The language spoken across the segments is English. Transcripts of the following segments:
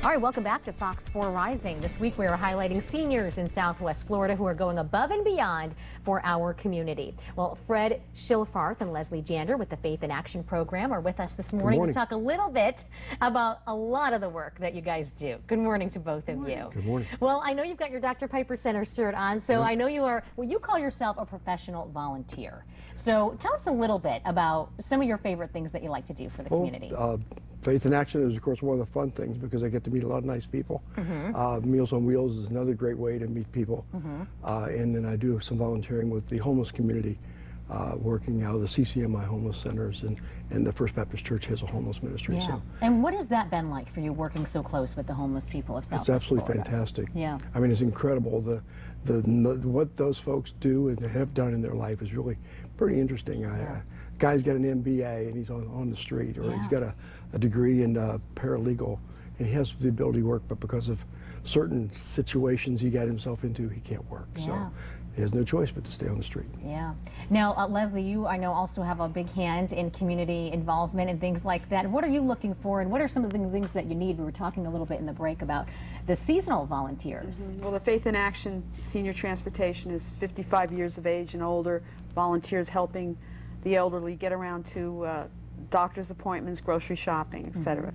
All right, welcome back to Fox 4 Rising. This week we are highlighting seniors in Southwest Florida who are going above and beyond for our community. Well, Fred Schillfarth and Leslie Jander with the Faith in Action program are with us this morning to talk a little bit about a lot of the work that you guys do. Good morning to both of you. Good morning. Well, I know you've got your Dr. Piper Center shirt on, so I know you are, well, you call yourself a professional volunteer. So tell us a little bit about some of your favorite things that you like to do for the community. Faith in Action is, of course, one of the fun things because I get to meet a lot of nice people. Meals on Wheels is another great way to meet people. And then I do some volunteering with the homeless community, working out of the CCMI homeless centers, and the First Baptist Church has a homeless ministry. Yeah. So And what has that been like for you, working so close with the homeless people of Southwest it's absolutely Florida? fantastic. Yeah. I mean, it's incredible. What those folks do and have done in their life is really pretty interesting. Guy's got an MBA and he's on the street, or he's got a degree in paralegal, and he has the ability to work, but because of certain situations he got himself into, he can't work. So he has no choice but to stay on the street. Yeah. Now, Leslie, you, I know, also have a big hand in community involvement and things like that. What are you looking for, and what are some of the things that you need? We were talking a little bit in the break about the seasonal volunteers. Well, the Faith in Action Senior Transportation is 55 years of age and older, volunteers helping the elderly get around to doctor's appointments, grocery shopping, etc.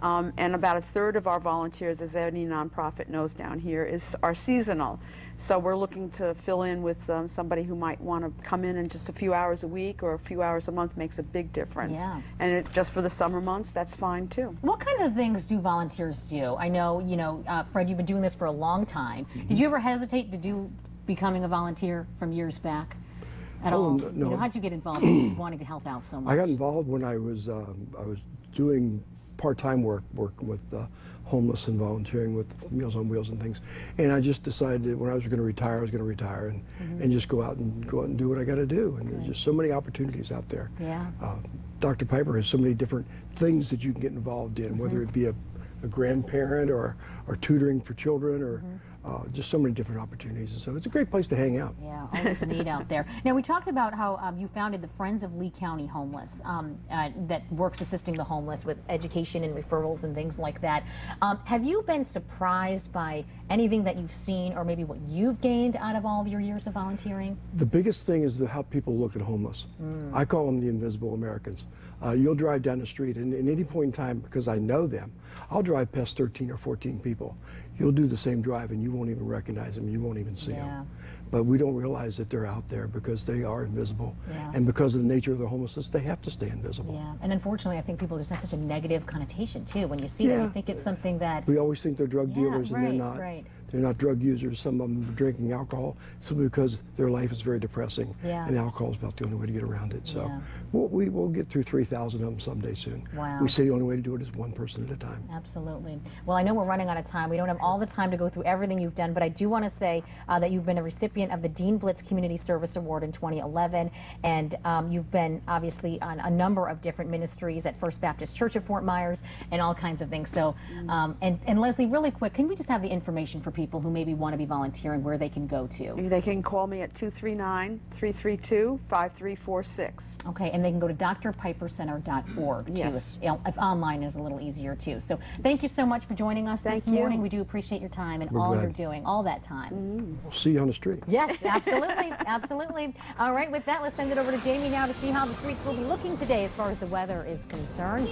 And about a third of our volunteers, as any nonprofit knows down here, are seasonal. So we're looking to fill in with somebody who might want to come in just a few hours a week or a few hours a month. Makes a big difference. And just for the summer months, that's fine too. What kind of things do volunteers do? I know, Fred, you've been doing this for a long time. Did you ever hesitate to becoming a volunteer from years back? At all? No. How'd you get involved in wanting to help out so much? I got involved when I was doing part-time working with homeless and volunteering with Meals on Wheels and things, and I just decided that when I was going to retire, I was going to retire and just go out and do what I got to do. And there's just so many opportunities out there. Yeah. Dr. Piper has so many different things that you can get involved in, whether it be a grandparent or tutoring for children, or just so many different opportunities. And so it's a great place to hang out. Yeah, always a need out there. Now, we talked about how you founded the Friends of Lee County Homeless, that works assisting the homeless with education and referrals and things like that. Have you been surprised by anything that you've seen, or maybe what you've gained out of all of your years of volunteering? The biggest thing is how people look at homeless. I call them the invisible Americans. You'll drive down the street, and at any point in time, because I know them, I'll drive past 13 or 14 people. You'll do the same drive and you won't even recognize them, you won't even see them. But we don't realize that they're out there because they are invisible. And because of the nature of their homelessness, they have to stay invisible. Yeah, and unfortunately I think people just have such a negative connotation too. When you see them, you think it's something that... We always think they're drug dealers, and they're not. They're not drug users. Some of them are drinking alcohol simply because their life is very depressing, and alcohol is about the only way to get around it. So we'll get through 3,000 of them someday soon. We say the only way to do it is one person at a time. Absolutely. Well, I know we're running out of time. We don't have all the time to go through everything you've done, but I do want to say that you've been a recipient of the Dean Blitz Community Service Award in 2011, and you've been obviously on a number of different ministries at First Baptist Church of Fort Myers and all kinds of things. So, and Leslie, really quick, can we just have the information for people who maybe want to be volunteering, where they can go to? They can call me at 239-332-5346. Okay, and they can go to drpipercenter.org too. If online is a little easier too. So thank you so much for joining us this morning. We do appreciate your time and all you're doing, all that time. We'll see you on the street. Yes, absolutely, absolutely. All right, with that, let's send it over to Jamie now to see how the streets will be looking today as far as the weather is concerned.